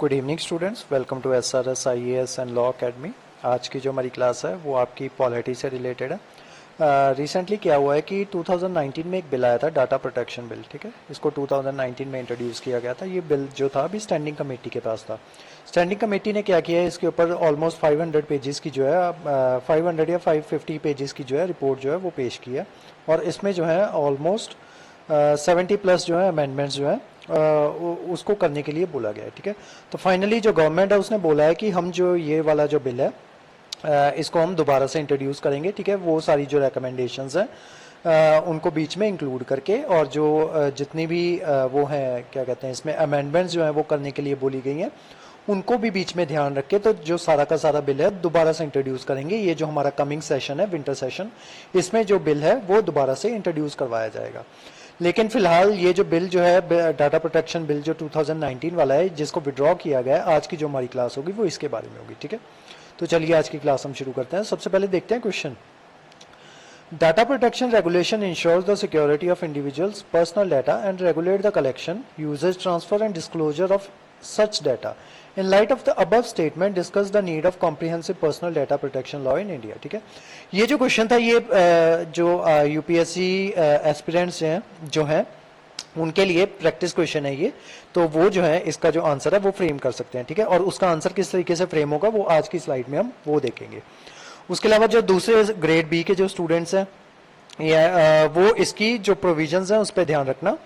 Good evening students, welcome to SRS IAS and law academy. आज की जो हमारी क्लास है वो आपकी पॉलिटी से रिलेटेड है। रिसेंटली क्या हुआ है कि 2019 में एक बिल आया था, डाटा प्रोटेक्शन बिल। ठीक है, इसको 2019 में इंट्रोड्यूस किया गया था। ये बिल जो था अभी स्टैंडिंग कमेटी के पास था। स्टैंडिंग कमेटी ने क्या किया है, इसके ऊपर ऑलमोस्ट 500 पेजेस की जो है 500 या 550 पेजेस की जो है रिपोर्ट जो है वो पेश की है। और इसमें जो है ऑलमोस्ट 70 प्लस जो है अमेंडमेंट्स जो है उसको करने के लिए बोला गया है। ठीक है, तो फाइनली जो गवर्नमेंट है उसने बोला है कि हम जो ये वाला जो बिल है इसको हम दोबारा से इंट्रोड्यूस करेंगे। ठीक है, वो सारी जो रिकमेंडेशंस हैं उनको बीच में इंक्लूड करके, और जो जितनी भी वो हैं क्या कहते हैं इसमें अमेंडमेंट्स जो हैं वो करने के लिए बोली गई हैं उनको भी बीच में ध्यान रख के, तो जो सारा का सारा बिल है दोबारा से इंट्रोड्यूस करेंगे। ये जो हमारा कमिंग सेशन है, विंटर सेशन, इसमें जो बिल है वो दोबारा से इंट्रोड्यूस करवाया जाएगा। लेकिन फिलहाल ये जो बिल जो है डाटा प्रोटेक्शन बिल जो 2019 वाला है, जिसको विड्रॉ किया गया है, आज की जो हमारी क्लास होगी वो इसके बारे में होगी। ठीक है, तो चलिए आज की क्लास हम शुरू करते हैं। सबसे पहले देखते हैं question. Data protection regulation ensures the security of individuals personal data and regulate the collection, usage, transfer and disclosure of such data. In light of the above statement, discuss the need of comprehensive personal data protection law in India. ठीक है, ये जो question था ये जो UPSC aspirants हैं जो हैं उनके लिए प्रैक्टिस क्वेश्चन है ये। तो वो जो है इसका जो आंसर है वो फ्रेम कर सकते हैं। ठीक है, और उसका आंसर किस तरीके से फ्रेम होगा वो आज की स्लाइड में हम वो देखेंगे। उसके अलावा जो दूसरे ग्रेड बी के जो स्टूडेंट्स हैं वो इसकी जो प्रोविजंस हैं उस पर ध्यान रखना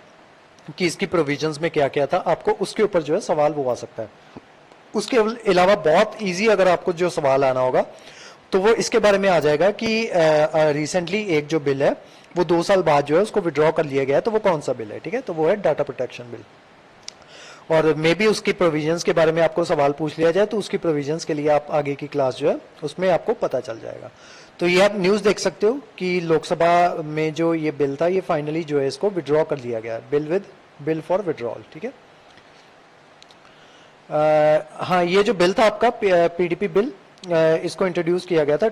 कि इसकी प्रोविजंस में क्या क्या था, आपको उसके ऊपर जो है सवाल वो आ सकता है। उसके अलावा बहुत इजी अगर आपको जो सवाल आना होगा तो वो इसके बारे में आ जाएगा कि रिसेंटली एक जो बिल है वो 2 साल बाद जो है उसको विड्रॉ कर लिया गया है, तो वो कौन सा बिल है। ठीक है, तो वो है डाटा प्रोटेक्शन बिल। और मे बी उसकी प्रोविजंस के बारे में आपको सवाल पूछ लिया जाए तो उसकी प्रोविजंस के लिए आप आगे की क्लास जो है उसमें आपको पता चल जाएगा। तो ये आप न्यूज़ देख सकते हो कि लोकसभा में जो ये बिल था ये फाइनली जो है इसको विड्रॉ कर लिया गया है, बिल फॉर विड्रॉल। ठीक है, हाँ, ये जो बिल था आपका पीडीपी बिल, इसको इंट्रोड्यूस किया गया था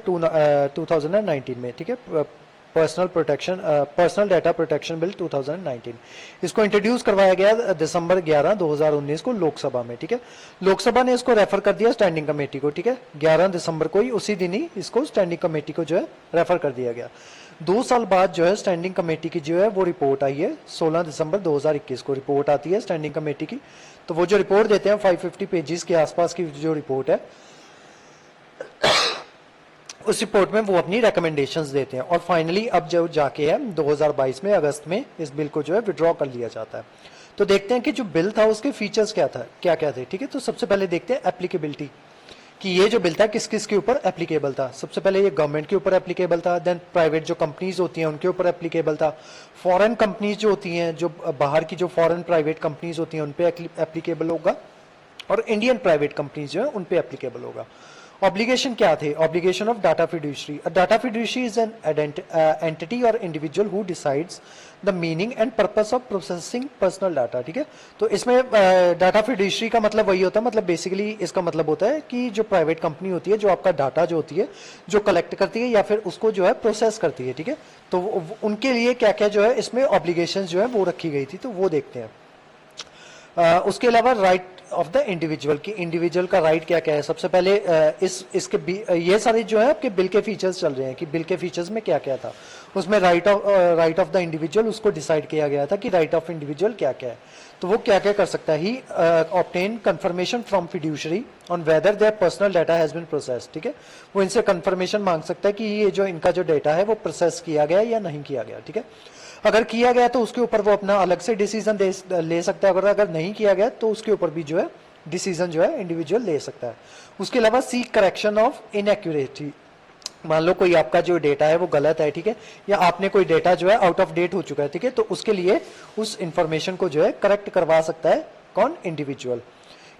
2019 में। ठीक है, पर्सनल डाटा प्रोटेक्शन बिल 2019, इसको इंट्रोड्यूस करवाया गया दिसंबर 11 2019 को लोकसभा में। ठीक है, लोकसभा ने इसको रेफर कर दिया स्टैंडिंग कमेटी को। ठीक है, 11 दिसंबर को ही, उसी दिन ही इसको स्टैंडिंग कमेटी को जो है रेफर कर दिया गया। 2 साल बाद जो है स्टैंडिंग कमेटी की जो है वो रिपोर्ट आई है। 16 दिसंबर 2021 को रिपोर्ट आती है स्टैंडिंग कमेटी की। तो वो जो रिपोर्ट देते हैं 550 पेजेस के आसपास की जो रिपोर्ट है, उस रिपोर्ट में वो अपनी रिकमेंडेशंस देते हैं। और फाइनली अब जो जाके है 2022 में अगस्त में इस बिल को जो है विड्रॉ कर लिया जाता है। तो देखते हैं कि जो बिल था उसके फीचर्स क्या क्या थे। ठीक है, तो सबसे पहले देखते हैं एप्लीकेबिलिटी, कि ये जो बिल था किस किस के ऊपर एप्लीकेबल था। सबसे पहले ये गवर्नमेंट के ऊपर एप्लीकेबल था, देन प्राइवेट जो कंपनीज होती हैं उनके ऊपर एप्लीकेबल था, फॉरेन कंपनीज जो होती हैं, जो बाहर की जो फॉरेन प्राइवेट कंपनीज होती हैं उन पे एप्लीकेबल होगा, और इंडियन प्राइवेट कंपनीज जो है उन पे एप्लीकेबल होगा। ऑब्लिगेशन क्या थे? Obligation of data fiduciary. Data fiduciary is an entity और individual who decides the meaning and purpose of processing personal data. ठीक है, तो इसमें डाटा फिड्यूशरी का मतलब वही होता है, मतलब बेसिकली इसका मतलब होता है कि जो प्राइवेट कंपनी होती है जो आपका डाटा जो होती है जो कलेक्ट करती है या फिर उसको जो है प्रोसेस करती है। ठीक है, तो उनके लिए क्या क्या जो है इसमें ऑब्लिगेशन जो है वो रखी गई थी, तो वो देखते हैं। उसके अलावा राइट ऑफ द इंडिविजुअल, की इंडिविजुअल का राइट क्या क्या है। सबसे पहले इसके ये सारे जो है आपके बिल के फीचर्स चल रहे हैं कि बिल के फीचर्स में क्या क्या था। उसमें राइट ऑफ द इंडिविजुअल उसको डिसाइड किया गया था कि राइट ऑफ इंडिविजुअल क्या क्या है। तो वो क्या क्या कर सकता है, he obtain confirmation from fiduciary on whether their personal data has been process. ठीक है, वो इनसे कंफर्मेशन मांग सकता है कि ये जो इनका जो डाटा है वो प्रोसेस किया गया या नहीं किया गया। ठीक है, अगर किया गया तो उसके ऊपर वो अपना अलग से डिसीजन ले सकता है, अगर नहीं किया गया तो उसके ऊपर भी जो है डिसीजन जो है इंडिविजुअल ले सकता है। उसके अलावा सीक करेक्शन ऑफ इनएक्यूरेसी, मान लो कोई आपका जो डेटा है वो गलत है। ठीक है, या आपने कोई डेटा जो है आउट ऑफ डेट हो चुका है। ठीक है, तो उसके लिए उस इंफॉर्मेशन को जो है करेक्ट करवा सकता है कौन? इंडिविजुअल।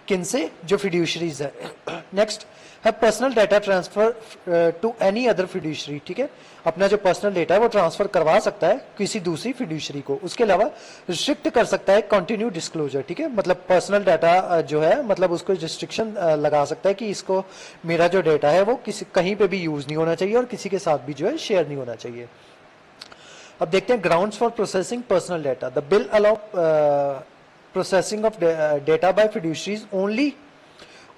किनसे? जो फिड्यूशरीज है। नेक्स्ट है personal data transfer to any other fiduciary. ठीक है, अपना जो पर्सनल डेटा है वो ट्रांसफर करवा सकता है किसी दूसरी फिड्यूशरी को। उसके अलावा रिस्ट्रिक्ट कर सकता है कंटिन्यू डिस्क्लोजर। ठीक है, मतलब पर्सनल डाटा जो है मतलब उसको रिस्ट्रिक्शन लगा सकता है कि इसको मेरा जो डेटा है वो किसी कहीं पे भी यूज नहीं होना चाहिए और किसी के साथ भी जो है शेयर नहीं होना चाहिए। अब देखते हैं grounds for processing personal data. The bill allow processing of data by fiduciaries only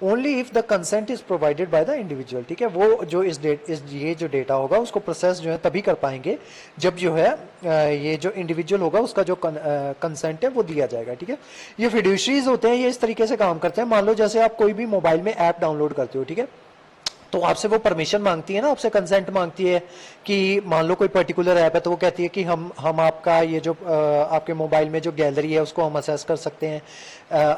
only if the consent is provided by the individual, ठीक है। वो जो ये जो डेटा होगा उसको प्रोसेस जो है तभी कर पाएंगे जब जो है ये जो इंडिविजुअल होगा उसका जो कंसेंट है वो दिया जाएगा, ठीक है। ये फिड्यूशरीज होते हैं, ये इस तरीके से काम करते हैं। मान लो जैसे आप कोई भी मोबाइल में ऐप डाउनलोड करते हो, ठीक है, तो आपसे वो परमिशन मांगती है ना, आपसे कंसेंट मांगती है कि मान लो कोई पर्टिकुलर ऐप है तो वो कहती है कि हम आपका ये जो आपके मोबाइल में जो गैलरी है उसको हम असेस कर सकते हैं।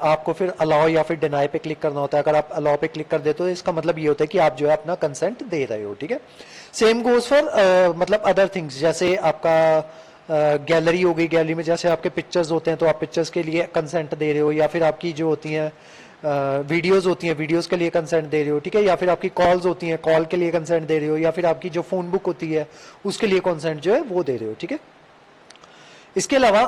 आपको फिर अलाउ या फिर डिनाई पे क्लिक करना होता है। अगर आप अलाउ पे क्लिक कर देते हो तो इसका मतलब ये होता है कि आप जो है अपना कंसेंट दे रहे हो, ठीक है। सेम गोज फॉर मतलब अदर थिंग्स, जैसे आपका गैलरी हो गई, गैलरी में जैसे आपके पिक्चर्स होते हैं तो आप पिक्चर्स के लिए कंसेंट दे रहे हो, या फिर आपकी जो होती हैं वीडियोस होती हैं, वीडियोस के लिए कंसेंट दे रहे हो, ठीक है, या फिर आपकी कॉल्स होती हैं, कॉल के लिए कंसेंट दे रहे हो, या फिर आपकी जो फोन बुक होती है उसके लिए कंसेंट जो है वो दे रहे हो, ठीक है। इसके अलावा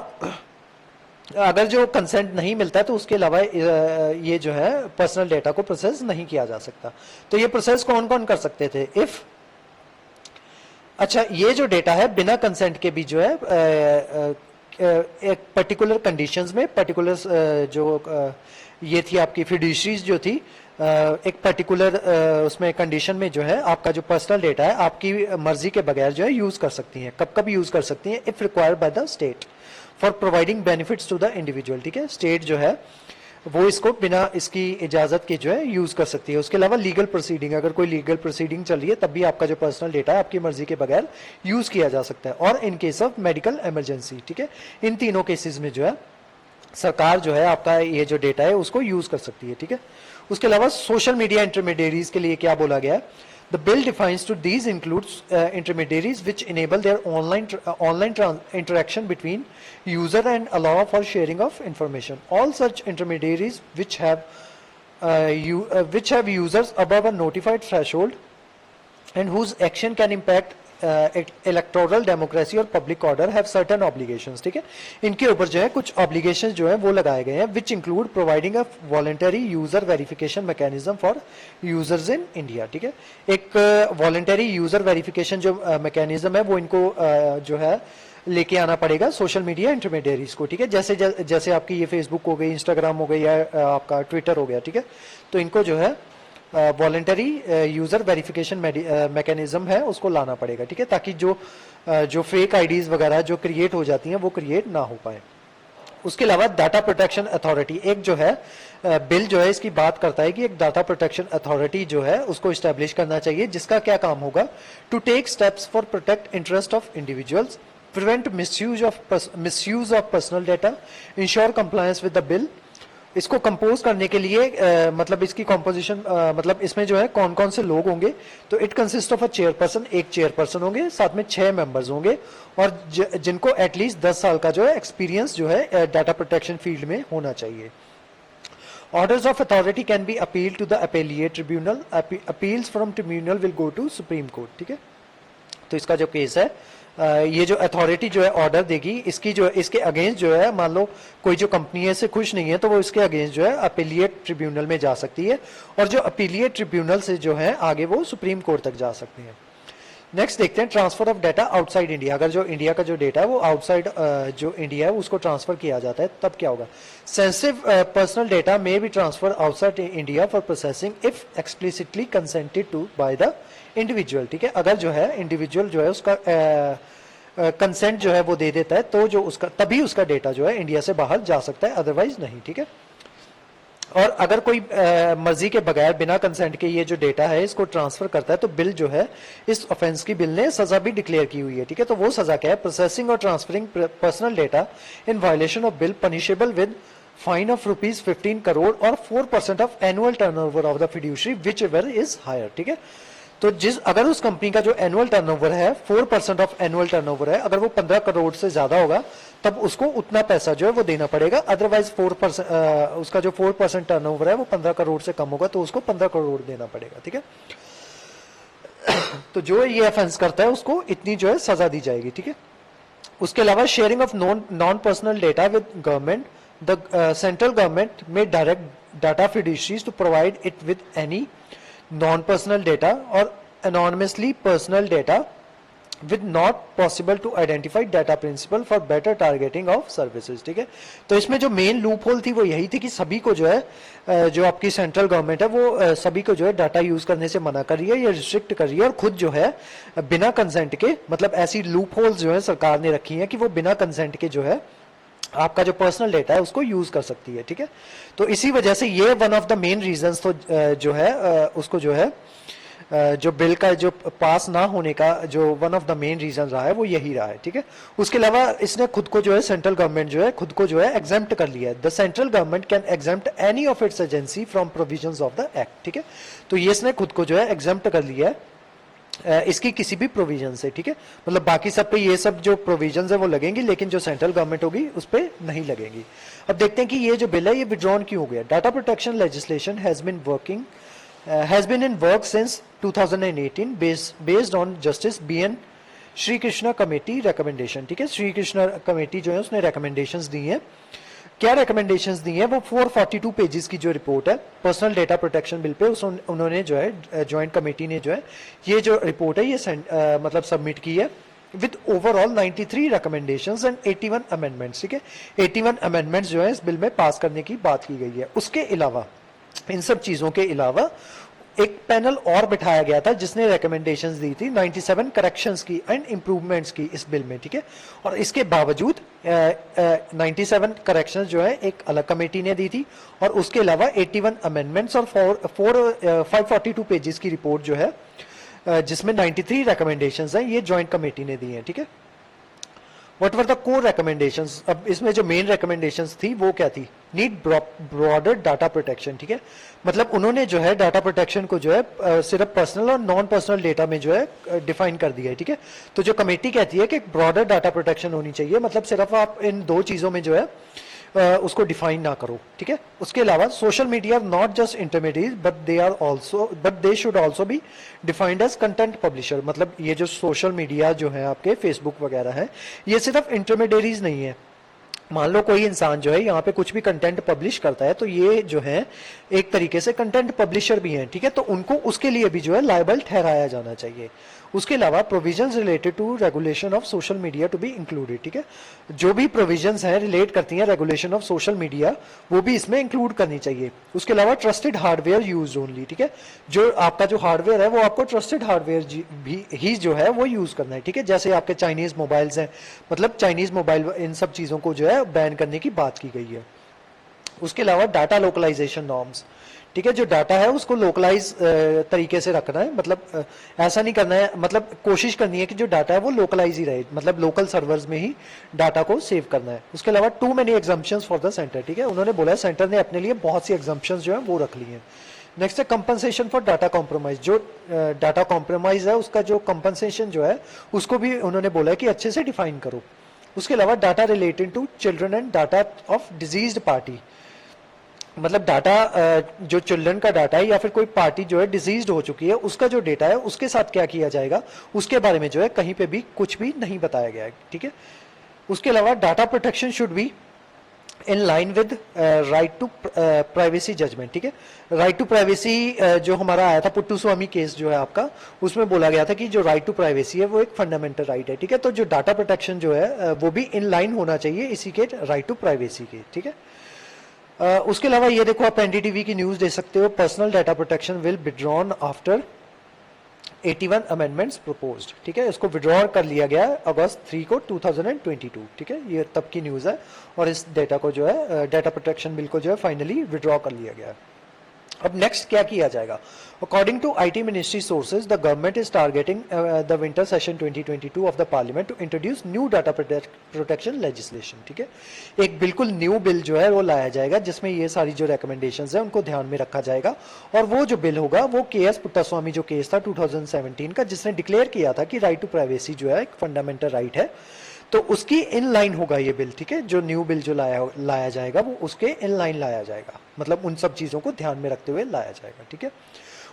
अगर जो कंसेंट नहीं मिलता है तो उसके अलावा ये जो है पर्सनल डेटा को प्रोसेस नहीं किया जा सकता। तो ये प्रोसेस कौन कौन कर सकते थे? इफ अच्छा, ये जो डेटा है बिना कंसेंट के भी जो है एक पर्टिकुलर कंडीशंस में, पर्टिकुलर जो ये थी आपकी फिड्यूशरीज जो थी, एक पर्टिकुलर उसमें कंडीशन में जो है आपका जो पर्सनल डेटा है आपकी मर्जी के बगैर जो है यूज कर सकती हैं। कब कब यूज कर सकती हैं? If required by the state for providing benefits to the individual, ठीक है। स्टेट जो है वो इसको बिना इसकी इजाजत के जो है यूज कर सकती है। उसके अलावा लीगल प्रोसीडिंग, अगर कोई लीगल प्रोसीडिंग चल रही है तब भी आपका जो पर्सनल डेटा है आपकी मर्जी के बगैर यूज किया जा सकता है। और in case of medical emergency, ठीक है, इन तीनों केसेस में जो है सरकार जो है आपका ये जो डेटा है उसको यूज कर सकती है, ठीक है। उसके अलावा सोशल मीडिया इंटरमीडियरीज के लिए क्या बोला गया है? The bill defines to these includes intermediaries which enable their online interaction between user and allow for sharing of information. All such intermediaries which have users above a notified threshold and whose action can impact electoral democracy और public order have certain obligations, ठीक है। इनके ऊपर जो है कुछ obligations जो है वो लगाए गए हैं, which include providing a voluntary user verification mechanism for users in India, ठीक है। एक वॉलंटरी यूजर वेरिफिकेशन जो मैकेनिज्म है वो इनको जो है लेके आना पड़ेगा सोशल मीडिया इंटरमीडियरीज को, ठीक है। जैसे आपकी ये फेसबुक हो गई, इंस्टाग्राम हो गई, या आपका ट्विटर हो गया, ठीक है। तो इनको जो है वॉलंटरी यूजर वेरिफिकेशन मैकेनिज्म है उसको लाना पड़ेगा, ठीक है, ताकि जो फेक आईडीज वगैरह जो क्रिएट हो जाती हैं वो क्रिएट ना हो पाए। उसके अलावा डाटा प्रोटेक्शन अथॉरिटी, एक जो है बिल जो है इसकी बात करता है कि एक डाटा प्रोटेक्शन अथॉरिटी जो है उसको इस्टेब्लिश करना चाहिए, जिसका क्या काम होगा? To take steps for protect interest of individuals, prevent misuse of personal data, ensure compliance with the bill. इसको कंपोज करने के लिए मतलब इसकी कॉम्पोजिशन मतलब इसमें जो है कौन कौन से लोग होंगे? तो it consist of a chairperson, एक चेयरपर्सन होंगे, साथ में 6 मेंबर्स होंगे, और जिनको एटलीस्ट 10 साल का जो है एक्सपीरियंस जो है डाटा प्रोटेक्शन फील्ड में होना चाहिए। Orders of authority can be appeal to the appellate tribunal, appeals from tribunal will go to supreme court, ठीक है। तो इसका जो केस है ये जो अथॉरिटी जो है ऑर्डर देगी, इसकी जो इसके अगेंस्ट जो है, मान लो कोई जो कंपनी है इससे खुश नहीं है तो वो इसके अगेंस्ट जो है अपीलिएट ट्रिब्यूनल में जा सकती है, और जो अपीलिएट ट्रिब्यूनल से जो है आगे वो सुप्रीम कोर्ट तक जा सकती है। नेक्स्ट देखते हैं transfer of data outside India. अगर जो इंडिया का जो डेटा है वो आउटसाइड जो इंडिया है उसको ट्रांसफर किया जाता है तब क्या होगा? Sensitive personal data may be transfer outside India for processing if explicitly consented to by the individual, ठीक है। अगर जो है इंडिविजुअल जो है उसका कंसेंट जो है वो दे देता है तो जो उसका तभी उसका डेटा जो है इंडिया से बाहर जा सकता है, अदरवाइज नहीं, ठीक है। और अगर कोई मर्जी के बगैर बिना कंसेंट के ये जो डेटा है इसको ट्रांसफर करता है तो बिल जो है इस ऑफेंस की बिल ने सजा भी डिक्लेयर की हुई है, ठीक है। तो वो सजा क्या है? प्रोसेसिंग और transferring personal data in violation of bill punishable with fine of ₹15 crore और 4% of annual turnover of the fiduciary whichever is higher, ठीक है। तो अगर उस कंपनी का जो एनुअल टर्नओवर है 4% ऑफ एनुअल टर्नओवर है, अगर वो 15 करोड़ से ज्यादा होगा तब उसको उतना पैसा जो है वो देना पड़ेगा, अदरवाइज 4% उसका जो 4% टर्नओवर है वो 15 करोड़ से कम होगा तो उसको 15 करोड़ देना पड़ेगा, ठीक है। तो जो ये ऑफेंस करता है उसको इतनी जो है सजा दी जाएगी, ठीक है। उसके अलावा sharing of non personal data with government, the central government may direct data fiduciaries to provide it with any non-personal data or anonymously personal data with not possible to identify data principal for better targeting of services, ठीक है। तो इसमें जो main loop hole थी वो यही थी कि सभी को जो है जो आपकी सेंट्रल गवर्नमेंट है वो सभी को जो है डाटा यूज करने से मना कर रही है या रिस्ट्रिक्ट कर रही है, और खुद जो है बिना कंसेंट के, मतलब ऐसी लूप होल्स जो है सरकार ने रखी है कि वो बिना कंसेंट के जो है आपका जो पर्सनल डेटा है उसको यूज कर सकती है, ठीक है। तो इसी वजह से ये one of the main reasons तो जो है उसको जो है जो बिल का जो पास ना होने का जो one of the main reason रहा है वो यही रहा है, ठीक है। उसके अलावा इसने खुद को जो है सेंट्रल गवर्नमेंट जो है खुद को जो है एग्जेम्प्ट कर लिया है। The central government can exempt any of its agency from provisions of the act, ठीक है। तो ये इसने खुद को जो है एग्जेम्प्ट कर लिया है इसकी किसी भी प्रोविजन से, ठीक है। मतलब बाकी सब पे ये सब जो प्रोविजंस है वो लगेंगी, लेकिन जो सेंट्रल गवर्नमेंट होगी उस पर नहीं लगेंगी। अब देखते हैं कि ये जो बिल है ये विड्रॉन क्यों हो गया। Data protection legislation has been in work since 2018 based on Justice B.N. Shri Krishna committee recommendation, ठीक है। श्री कृष्णा कमेटी जो है उसने रिकमेंडेशंस दी हैं। क्या रिकमेंडेशंस दी हैं? वो 442 पेजेस की जो रिपोर्ट है personal data protection bill pay उन्होंने जो है ज्वाइंट कमेटी ने जो है ये जो रिपोर्ट है ये मतलब सबमिट की है with overall 93 recommendations and 81 amendments, ठीक है। 81 अमेंडमेंट्स जो है इस बिल में पास करने की बात की गई है। उसके अलावा इन सब चीजों के अलावा एक पैनल और बिठाया गया था जिसने रिकमेंडेशंस दी थी 97 करेक्शंस की एंड इंप्रूवमेंट्स की इस बिल में, ठीक है। और इसके बावजूद 97 करेक्शंस जो है एक अलग कमेटी ने दी थी, और उसके अलावा 81 अमेंडमेंट्स और 542 पेजेस की रिपोर्ट जो है जिसमें 93 रिकमेंडेशंस हैं ये जॉइंट कमेटी ने दी हैं, ठीक है। What were the core recommendations? अब इसमें जो मेन recommendations थी वो क्या थी? Need broader data protection, ठीक है। मतलब उन्होंने जो है डाटा प्रोटेक्शन को जो है सिर्फ पर्सनल और नॉन पर्सनल डेटा में जो है डिफाइन कर दिया है, ठीक है। तो जो कमेटी कहती है कि ब्रॉडर डाटा प्रोटेक्शन होनी चाहिए, मतलब सिर्फ आप इन दो चीजों में जो है उसको डिफाइन ना करो, ठीक है। उसके अलावा social media not just intermediate but they should also be defined as content publisher. मतलब ये जो सोशल मीडिया जो है आपके फेसबुक वगैरह है ये सिर्फ इंटरमीडिएरीज नहीं है। मान लो कोई इंसान जो है यहाँ पे कुछ भी कंटेंट पब्लिश करता है तो ये जो है एक तरीके से कंटेंट पब्लिशर भी हैं, ठीक है। तो उनको उसके लिए भी जो है लायबल ठहराया जाना चाहिए। उसके अलावा provisions related to regulation of social media to be included, ठीक है। जो भी प्रोविजंस हैं रिलेट करती हैं रेगुलेशन ऑफ सोशल मीडिया वो भी इसमें इंक्लूड करनी चाहिए। उसके अलावा ट्रस्टेड हार्डवेयर यूज ओनली, ठीक है। जो आपका जो हार्डवेयर है वो आपको ट्रस्टेड हार्डवेयर भी ही जो है वो यूज करना है, ठीक है। जैसे आपके चाइनीज मोबाइल्स हैं, मतलब चाइनीज मोबाइल इन सब चीजों को जो है बैन करने की बात की गई है। उसके अलावा डाटा लोकलाइजेशन नॉर्म्स, ठीक है। जो डाटा है उसको लोकलाइज तरीके से रखना है, मतलब ऐसा नहीं करना है, मतलब कोशिश करनी है कि जो डाटा है वो लोकलाइज ही रहे, मतलब लोकल सर्वर्स में ही डाटा को सेव करना है। उसके अलावा too many exemptions for the centre, ठीक है। उन्होंने बोला है सेंटर ने अपने लिए बहुत सी एग्जाम्पशंस जो है वो रख ली हैं। नेक्स्ट है कंपनसेशन फॉर डाटा कॉम्प्रोमाइज। जो डाटा कॉम्प्रोमाइज है उसका जो कंपनसेशन जो है उसको भी उन्होंने बोला है कि अच्छे से डिफाइन करो। उसके अलावा data related to children and data of deceased party, मतलब डाटा जो चिल्ड्रन का डाटा है या फिर कोई पार्टी जो है डिजीज्ड हो चुकी है उसका जो डेटा है उसके साथ क्या किया जाएगा उसके बारे में जो है कहीं पे भी कुछ भी नहीं बताया गया है, ठीक है। उसके अलावा data protection should be in line with right to privacy judgement, ठीक है। राइट टू प्राइवेसी जो हमारा आया था पुट्टू स्वामी केस जो है आपका, उसमें बोला गया था कि जो राइट टू प्राइवेसी है वो एक फंडामेंटल राइट है, ठीक है। तो जो डाटा प्रोटेक्शन जो है वो भी इन लाइन होना चाहिए इसी के राइट टू प्राइवेसी के, ठीक है। उसके अलावा ये देखो आप एनडीटीवी की न्यूज दे सकते हो, personal data protection will withdrawn after 81 amendments proposed, ठीक है। इसको विड्रॉ कर लिया गया अगस्त 3 को 2022, ठीक है। ये तब की न्यूज है और इस डेटा को जो है डाटा प्रोटेक्शन बिल को जो है फाइनली विड्रॉ कर लिया गया। अब नेक्स्ट क्या किया जाएगा? According to IT ministry sources the government is targeting the winter session 2022 of the parliament to introduce new data protection legislation, ठीक है। एक बिल्कुल न्यू बिल जो है वो लाया जाएगा जिसमें ये सारी जो रिकमेंडेशंस है उनको ध्यान में रखा जाएगा। और वो जो बिल होगा वो केएस पुट्टास्वामी जो केस था 2017 का जिसने डिक्लेयर किया था कि राइट टू प्राइवेसी जो है एक फंडामेंटल राइट है, तो उसकी इन लाइन होगा ये बिल, ठीक है। जो न्यू बिल जो लाया जाएगा वो उसके इन लाइन लाया जाएगा, मतलब उन सब चीजों को ध्यान में रखते हुए लाया जाएगा, ठीक है।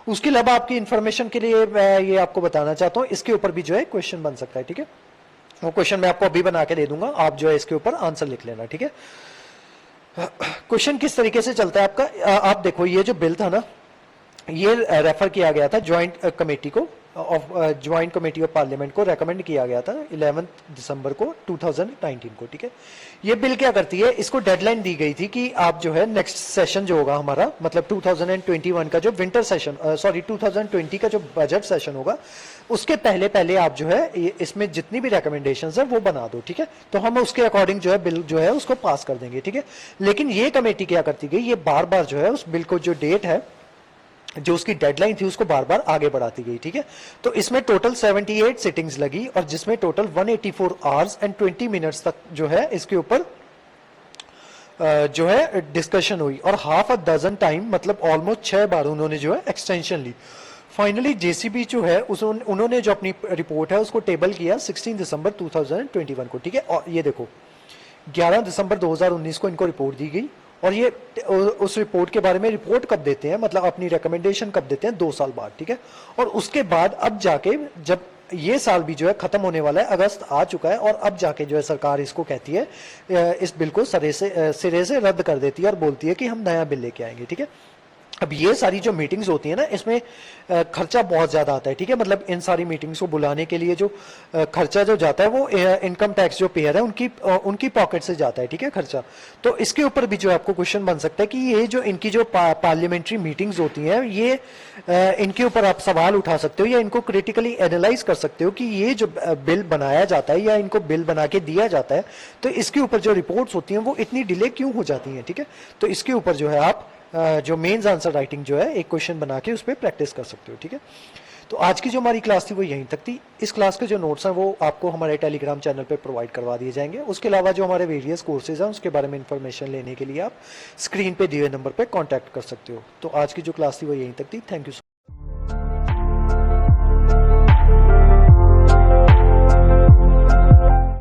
उसके अलावा आपकी इंफॉर्मेशन के लिए मैं ये आपको बताना चाहता हूँ इसके ऊपर भी जो है क्वेश्चन बन सकता है, ठीक है। वो क्वेश्चन मैं आपको अभी बना के दे दूंगा, आप जो है इसके ऊपर आंसर लिख लेना, ठीक है। क्वेश्चन किस तरीके से चलता है आपका, आप देखो ये जो बिल था ना ये रेफर किया गया था ज्वाइंट कमेटी को of joint committee of parliament को रेकमेंड किया गया था 11 दिसंबर को 2019 को, ठीक है। ये बिल क्या करती है, इसको डेडलाइन दी गई थी कि आप जो है नेक्स्ट सेशन जो होगा हमारा, मतलब 2021 का जो विंटर सेशन, 2020 का जो बजट सेशन होगा, उसके पहले पहले आप जो है इसमें जितनी भी रिकमेंडेशंस है वो बना दो, ठीक है। तो हम उसके अकॉर्डिंग जो है बिल जो है उसको पास कर देंगे, ठीक है। लेकिन ये कमेटी क्या करती गई, ये बार बार जो है उस बिल को जो डेट है, जो उसकी डेडलाइन थी, उसको बार बार आगे बढ़ाती गई, ठीक है। तो इसमें टोटल 78 सिटिंग्स लगी और जिसमें टोटल 184 आवर्स एंड 20 मिनट्स तक जो है इसके ऊपर जो है डिस्कशन हुई और हाफ अ डजन टाइम, मतलब ऑलमोस्ट 6 बार उन्होंने जो है एक्सटेंशन ली। फाइनली जेसीबी जो है उन्होंने जो अपनी रिपोर्ट है उसको टेबल किया 16 दिसंबर 2021 को, ठीक है। और ये देखो 11 दिसंबर 2019 को इनको रिपोर्ट दी गई और ये उस रिपोर्ट के बारे में रिपोर्ट कब देते हैं, मतलब अपनी रिकमेंडेशन कब देते हैं, 2 साल बाद, ठीक है। और उसके बाद अब जाके जब ये साल भी जो है खत्म होने वाला है, अगस्त आ चुका है, और अब जाके जो है सरकार इसको कहती है इस बिल को सिरे से रद्द कर देती है और बोलती है कि हम नया बिल लेके आएंगे, ठीक है। अब ये सारी जो मीटिंग्स होती है ना, इसमें खर्चा बहुत ज़्यादा आता है, ठीक है। मतलब इन सारी मीटिंग्स को बुलाने के लिए जो खर्चा जो जाता है वो इनकम टैक्स जो पेयर है उनकी पॉकेट से जाता है, ठीक है, खर्चा। तो इसके ऊपर भी जो आपको क्वेश्चन बन सकता है कि ये जो इनकी जो पार्लियामेंट्री मीटिंग्स होती हैं, ये इनके ऊपर आप सवाल उठा सकते हो या इनको क्रिटिकली एनालाइज कर सकते हो कि ये जो बिल बनाया जाता है या इनको बिल बना के दिया जाता है, तो इसके ऊपर जो रिपोर्ट्स होती हैं वो इतनी डिले क्यों हो जाती हैं, ठीक है। तो इसके ऊपर जो है आप जो मेंस आंसर राइटिंग जो है एक क्वेश्चन बना के उस पर प्रैक्टिस कर सकते हो, ठीक है। तो आज की जो हमारी क्लास थी वो यहीं तक थी। इस क्लास के जो नोट्स हैं वो आपको हमारे टेलीग्राम चैनल पे प्रोवाइड करवा दिए जाएंगे। उसके अलावा जो हमारे वेरियस कोर्सेज हैं उसके बारे में इंफॉर्मेशन लेने के लिए आप स्क्रीन पे दिए नंबर पे कांटेक्ट कर सकते हो। तो आज की जो क्लास थी वो यहीं तक थी। Thank you.